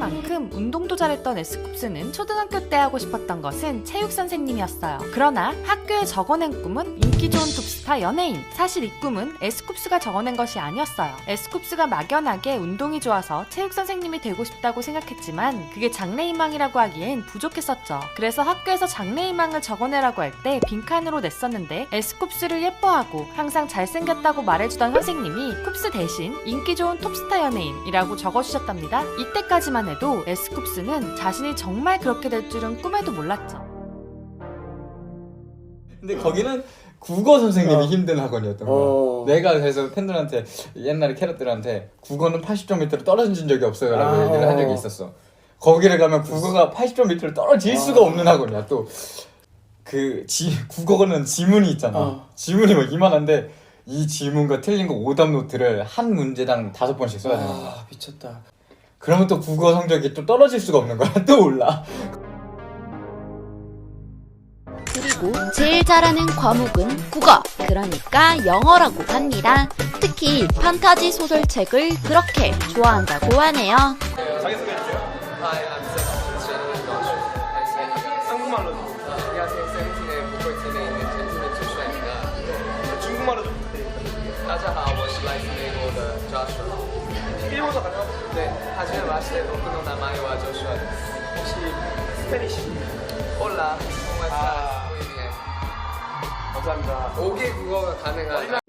만큼 운동도 잘했던 에스쿱스는 초등학교 때 하고 싶었던 것은 체육 선생님이었어요. 그러나 학교에 적어낸 꿈은 인기 좋은 톱스타 연예인. 사실 이 꿈은 에스쿱스가 적어낸 것이 아니었어요. 에스쿱스가 막연하게 운동이 좋아서 체육 선생님이 되고 싶다고 생각했지만 그게 장래희망이라고 하기엔 부족했었죠. 그래서 학교에서 장래희망을 적어내라고 할 때 빈칸으로 냈었는데 에스쿱스를 예뻐하고 항상 잘생겼다고 말해주던 선생님이 쿱스 대신 인기 좋은 톱스타 연예인이라고 적어주셨답니다. 이때까지만 해도 에스쿱스는 자신이 정말 그렇게 될 줄은 꿈에도 몰랐죠. 근데 거기는 국어 선생님이 힘든 학원이었던 거야. 내가 그래서 팬들한테 옛날에 캐럿들한테 국어는 80점 밑으로 떨어진 적이 없어요 라고 얘기를 한 적이 있었어. 거기를 가면 국어가 80점 밑으로 떨어질 수가 없는 학원이야. 또 그 국어는 지문이 있잖아. 지문이 막 이만한데 이 지문과 틀린 거 오답 노트를 한 문제당 5번씩 써야 되는 거야. 미쳤다. 그러면 또 국어 성적이 또 떨어질 수가 없는 거야. 또 올라. 그리고 제일 잘하는 과목은 국어, 그러니까 영어라고 합니다. 특히 판타지 소설책을 그렇게 좋아한다고 하네요. 자기소개해주세요. Hi, I'm Seventeen Joshua. 한국말로. 안녕하세요. 세븐틴의 보컬팀에 있는 젠틀맨 조슈아입니다. 중국말로 좀 부탁드립니다. 大家好，我是来自美国的 Joshua。 일본어 가능하세요? 네, 하지만 마시대 높은 나마이와 조슈아。 혹시 스페니시? Hola, ¿cómo estás? Muy bien. 감사합니다. 5개 국어가 가능한.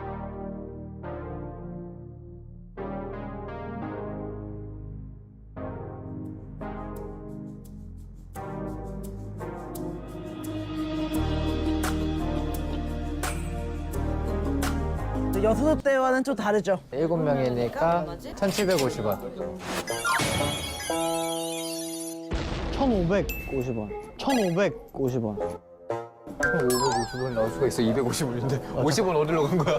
여섯 때와는 좀 다르죠. 7명이니까 1,750원. 1,550원. 1,550원. 550원 나올 수가 있어. 250원인데 50원 어디로 간 거야?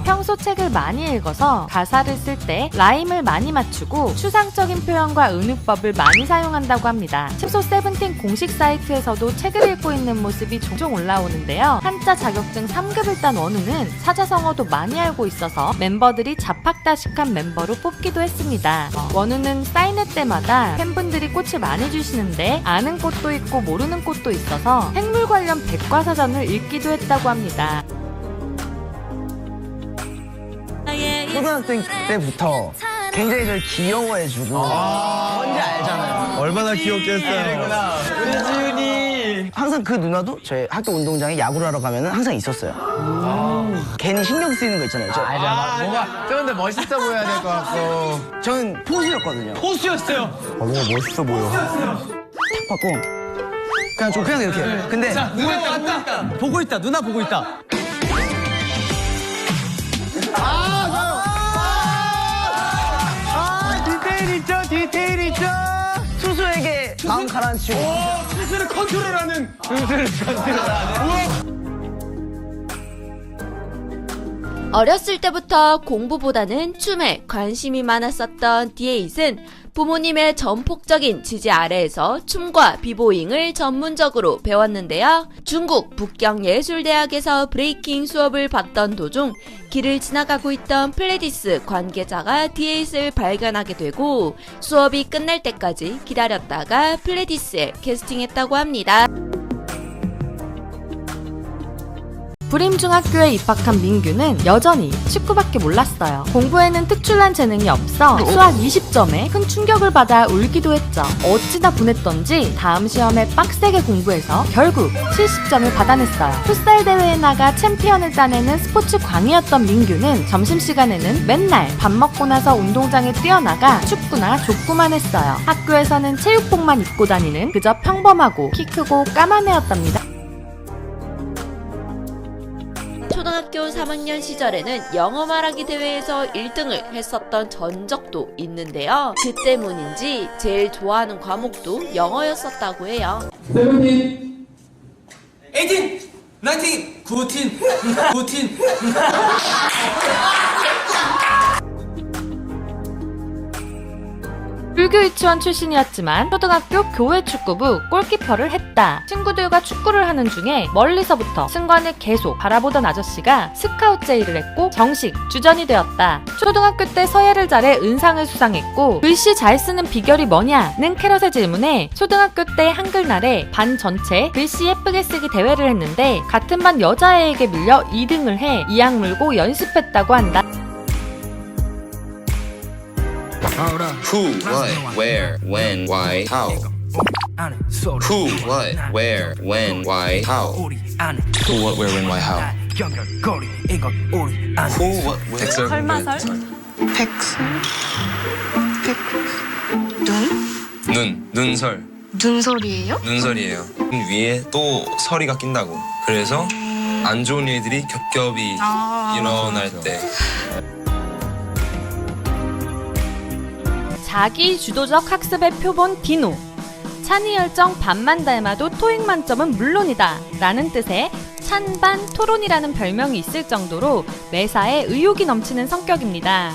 평소 책을 많이 읽어서 가사를 쓸 때 라임을 많이 맞추고 추상적인 표현과 은유법을 많이 사용한다고 합니다. 칩소 세븐틴 공식 사이트에서도 책을 읽고 있는 모습이 종종 올라오는데요. 한자 자격증 3급을 딴 원우는 사자성어도 많이 알고 있어서 멤버들이 자팍다식한 멤버로 뽑기도 했습니다. 원우는 사인회 때마다 팬분들이 꽃을 많이 주시는데 아는 꽃도 있고 모르는 꽃도 있어서 생물 관련 백과사전을 읽기도 했다고 합니다. 초등학생 때부터 굉장히 저를 귀여워해주고 뭔지 알잖아요. 얼마나 귀엽겠어요. 우리 지훈이 항상 그 누나도 저희 학교 운동장에 야구를 하러 가면 항상 있었어요. 괜히 신경 쓰이는 거 있잖아요. 뭔가 좀 더 멋있어 보여야 될 것 같고. 저는 포수였거든요. 포수였어요. 뭔가 멋있어 보여. 탁 받고 그냥 이렇게. 근데 누나 왔다. 보고 있다. 누나 보고 있다. 디테일 있죠? 디테일 있죠? 투수에게 마음 가라앉히고. 수술을 컨트롤하는. 어렸을 때부터 공부보다는 춤에 관심이 많았었던 디에잇은 부모님의 전폭적인 지지 아래에서 춤과 비보잉을 전문적으로 배웠는데요. 중국 북경예술대학에서 브레이킹 수업을 받던 도중 길을 지나가고 있던 플레디스 관계자가 디에잇을 발견하게 되고 수업이 끝날 때까지 기다렸다가 플레디스에 캐스팅했다고 합니다. 불임중학교에 입학한 민규는 여전히 축구밖에 몰랐어요. 공부에는 특출난 재능이 없어 수학 20점에 큰 충격을 받아 울기도 했죠. 어찌나 분했던지 다음 시험에 빡세게 공부해서 결국 70점을 받아냈어요. 풋살 대회에 나가 챔피언을 따내는 스포츠 광이었던 민규는 점심시간에는 맨날 밥 먹고 나서 운동장에 뛰어나가 축구나 족구만 했어요. 학교에서는 체육복만 입고 다니는 그저 평범하고 키 크고 까만 애였답니다. 초등학교 3학년 시절에는 영어 말하기 대회에서 1등을 했었던 전적도 있는데요. 그 때문인지 제일 좋아하는 과목도 영어였었다고 해요. 17, 18, 19, 19, 19. 불교 유치원 출신이었지만 초등학교 교회 축구부 골키퍼를 했다. 친구들과 축구를 하는 중에 멀리서부터 승관을 계속 바라보던 아저씨가 스카우트 제의를 했고 정식 주전이 되었다. 초등학교 때 서예를 잘해 은상을 수상했고 글씨 잘 쓰는 비결이 뭐냐는 캐럿의 질문에 초등학교 때 한글날에 반 전체 글씨 예쁘게 쓰기 대회를 했는데 같은 반 여자애에게 밀려 2등을 해 이악 물고 연습했다고 한다. Who, what, where, when, why, how. Who, what, where, when, why, how. Who, what, where, when, why, how. Who, what, where. 설마설? 눈설. 눈설이에요? 눈설이에요. 눈 위에 또 서리가 낀다고. 그래서 안 좋은 일들이 겹겹이 일어날 때. 자기 주도적 학습의 표본 디노. 찬이 열정 반만 닮아도 토익 만점은 물론이다 라는 뜻의 찬반 토론이라는 별명이 있을 정도로 매사에 의욕이 넘치는 성격입니다.